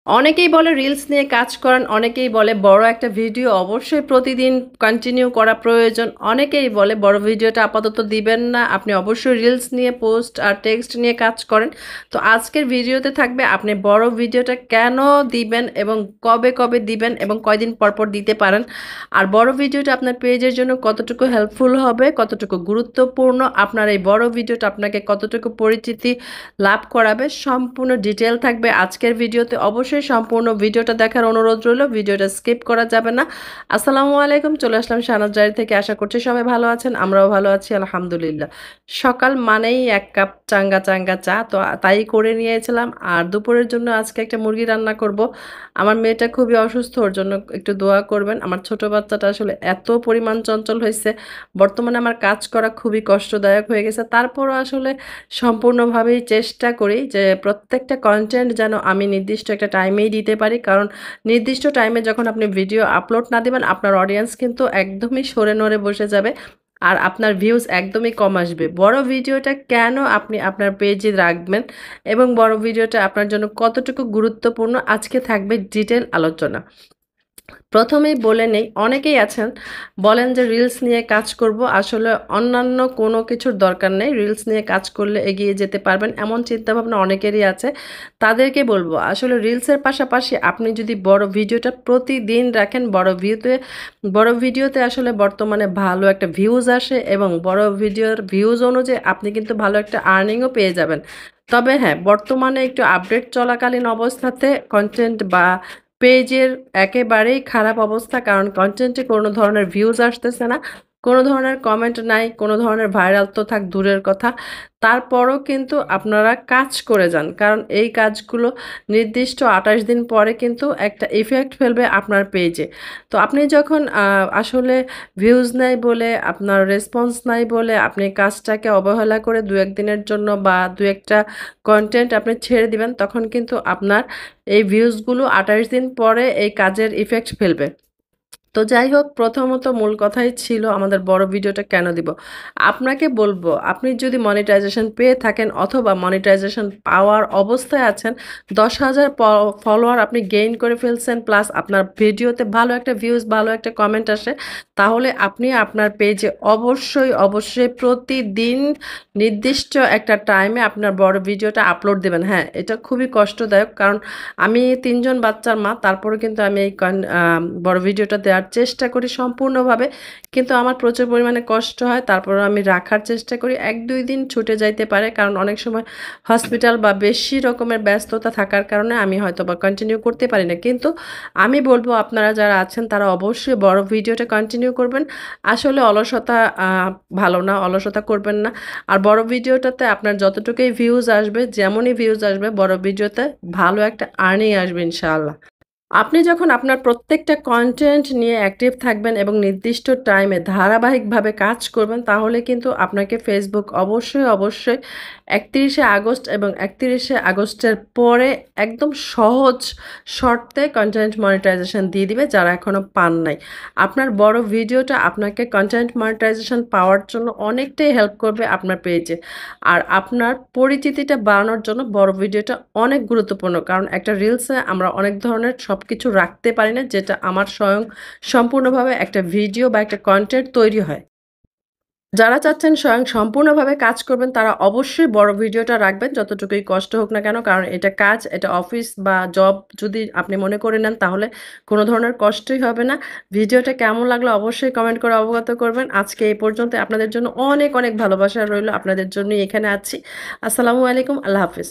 অনেকেই বলে রিলস নিয়ে কাজ করেন, অনেকেই বলে বড় একটা ভিডিও অবশ্যই প্রতিদিন কন্টিনিউ করা প্রয়োজন। অনেকেই বলে বড় ভিডিওটা আপাতত দিবেন না, আপনি অবশ্যই রিলস নিয়ে পোস্ট আর টেক্সট নিয়ে কাজ করেন। তো আজকের ভিডিওতে থাকবে আপনি বড় ভিডিওটা কেন দিবেন এবং কবে কবে দিবেন এবং কয়দিন পর পর দিতে পারেন। আর বড় ভিডিওটা আপনার পেজের জন্য কতটুকু হেল্পফুল হবে, কতটুকু গুরুত্বপূর্ণ, আপনার এই বড় ভিডিওটা আপনাকে কতটুকু পরিচিতি লাভ করাবে, সম্পূর্ণ ডিটেল থাকবে আজকের ভিডিওতে। অবশ্যই সম্পূর্ণ ভিডিওটা দেখার অনুরোধ রইল, ভিডিওটা স্কিপ করা যাবে না। আসসালামু আলাইকুম, চলে আসলাম শাহনাজ ডায়েরি থেকে। আশা করছি সবাই ভালো আছেন, আমরাও ভালো আছি আলহামদুলিল্লাহ। সকাল মানেই এক কাপ চাঙ্গা চাঙ্গা চা, তো তাই করে নিয়েছিলাম। আর দুপুরের জন্য আজকে একটা মুরগি রান্না করব। আমার মেয়েটা খুবই অসুস্থ, ওর জন্য একটু দোয়া করবেন। আমার ছোট বাচ্চাটা আসলে এত পরিমাণ চঞ্চল হয়েছে, বর্তমানে আমার কাজ করা খুবই কষ্টদায়ক হয়ে গেছে। তারপরও আসলে সম্পূর্ণভাবেই চেষ্টা করি যে প্রত্যেকটা কন্টেন্ট যেন আমি নির্দিষ্ট একটা টাইমেই দিতে পারি, কারণ নির্দিষ্ট টাইমে যখন আপনি ভিডিও আপলোড না দিবেন আপনার অডিয়েন্স কিন্তু একদমই সরে নড়ে বসে যাবে আর আপনার ভিউজ একদমই কম আসবে। বড় ভিডিওটা কেন আপনি আপনার পেজে রাখবেন এবং বড় ভিডিওটা আপনার জন্য কতটুকু গুরুত্বপূর্ণ আজকে থাকবে ডিটেল আলোচনা। প্রথমেই বলে নেই, অনেকেই আছেন বলেন যে রিলস নিয়ে কাজ করব, আসলে অন্যান্য কোনো কিছুর দরকার নেই, রিলস নিয়ে কাজ করলে এগিয়ে যেতে পারবেন এমন চিন্তাভাবনা অনেকেরই আছে। তাদেরকে বলবো আসলে রিলসের পাশাপাশি আপনি যদি বড় ভিডিওটা প্রতিদিন রাখেন, বড় ভিডিওতে আসলে বর্তমানে ভালো একটা ভিউজ আসে এবং বড় ভিডিওর ভিউজ অনুযায়ী আপনি কিন্তু ভালো একটা আর্নিংও পেয়ে যাবেন। তবে হ্যাঁ, বর্তমানে একটু আপডেট চলাকালীন অবস্থাতে কন্টেন্ট বা পেজের একেবারেই খারাপ অবস্থা, কারণ কন্টেন্টে কোনো ধরনের ভিউজ আসতেছে না, কোনো ধরনের কমেন্ট নাই, কোনো ধরনের ভাইরাল তো থাক দূরের কথা। তারপরও কিন্তু আপনারা কাজ করে যান, কারণ এই কাজগুলো নির্দিষ্ট 28 দিন পরে কিন্তু একটা ইফেক্ট ফেলবে আপনার পেজে। তো আপনি যখন আসলে ভিউজ নাই বলে, আপনার রেসপন্স নাই বলে আপনি কাজটাকে অবহেলা করে দু একদিনের জন্য বা দু একটা কন্টেন্ট আপনি ছেড়ে দিবেন, তখন কিন্তু আপনার এই ভিউজগুলো 28 দিন পরে এই কাজের ইফেক্ট ফেলবে। তো যাই হোক, প্রথমত মূল কথাই ছিল আমাদের বড় ভিডিওটা কেন দিব। আপনাকে বলবো, আপনি যদি মনিটাইজেশন পেয়ে থাকেন অথবা মনিটাইজেশন পাওয়ার অবস্থায় আছেন, 10,000 ফলোয়ার আপনি গেইন করে ফেলছেন, প্লাস আপনার ভিডিওতে ভালো একটা ভিউজ, ভালো একটা কমেন্ট আসে, তাহলে আপনি আপনার পেজে অবশ্যই অবশ্যই প্রতিদিন নির্দিষ্ট একটা টাইমে আপনার বড় ভিডিওটা আপলোড দেবেন। হ্যাঁ, এটা খুবই কষ্টদায়ক, কারণ আমি 3জন বাচ্চার মা, তারপরে কিন্তু আমি এই বড় ভিডিওটা দেওয়ার চেষ্টা করি সম্পূর্ণভাবে, কিন্তু আমার প্রচুর পরিমাণে কষ্ট হয়। তারপরে আমি রাখার চেষ্টা করি, 1-2 দিন ছুটে যাইতে পারে, কারণ অনেক সময় হসপিটাল বা বেশি রকমের ব্যস্ততা থাকার কারণে আমি হয়তো বা কন্টিনিউ করতে পারি না। কিন্তু আমি বলবো আপনারা যারা আছেন তারা অবশ্যই বড় ভিডিওটা কন্টিনিউ করবেন। আসলে অলসতা ভালো না, অলসতা করবেন না। আর বড় ভিডিওটাতে আপনার যতটুকুই ভিউজ আসবে, যেমনই ভিউজ আসবে, বড় ভিডিওতে ভালো একটা আর্নিং আসবে ইনশাআল্লাহ। আপনি যখন আপনার প্রত্যেকটা কন্টেন্ট নিয়ে অ্যাক্টিভ থাকবেন এবং নির্দিষ্ট টাইমে ধারাবাহিকভাবে কাজ করবেন, তাহলে কিন্তু আপনাকে ফেসবুক অবশ্যই অবশ্যই 31শে আগস্ট এবং 31শে আগস্টের পরে একদম সহজ শর্তে কন্টেন্ট মনিটাইজেশন দিয়ে দিবে যারা এখনও পান নাই। আপনার বড় ভিডিওটা আপনাকে কন্টেন্ট মনিটাইজেশন পাওয়ার জন্য অনেকটাই হেল্প করবে আপনার পেজে। আর আপনার পরিচিতিটা বাড়ানোর জন্য বড় ভিডিওটা অনেক গুরুত্বপূর্ণ, কারণ একটা রিলসে আমরা অনেক ধরনের সব কিছু রাখতে পারি না, যেটা আমার সম্পূর্ণভাবে একটা ভিডিও বা একটা কন্টেন্ট তৈরি হয়। যারা চাচ্ছেন সম্পূর্ণভাবে কাজ করবেন তারা অবশ্যই বড় ভিডিওটা রাখবেন, যতটুকুই কষ্ট হোক না কেন, কারণ এটা কাজ, এটা অফিস বা জব যদি আপনি মনে করে নেন তাহলে কোনো ধরনের কষ্টই হবে না। ভিডিওটা কেমন লাগলো অবশ্যই কমেন্ট করে অবগত করবেন। আজকে এই পর্যন্ত, আপনাদের জন্য অনেক অনেক ভালোবাসা রইল, আপনাদের জন্যই এখানে আছি। আসসালামু আলাইকুম, আল্লাহ হাফিজ।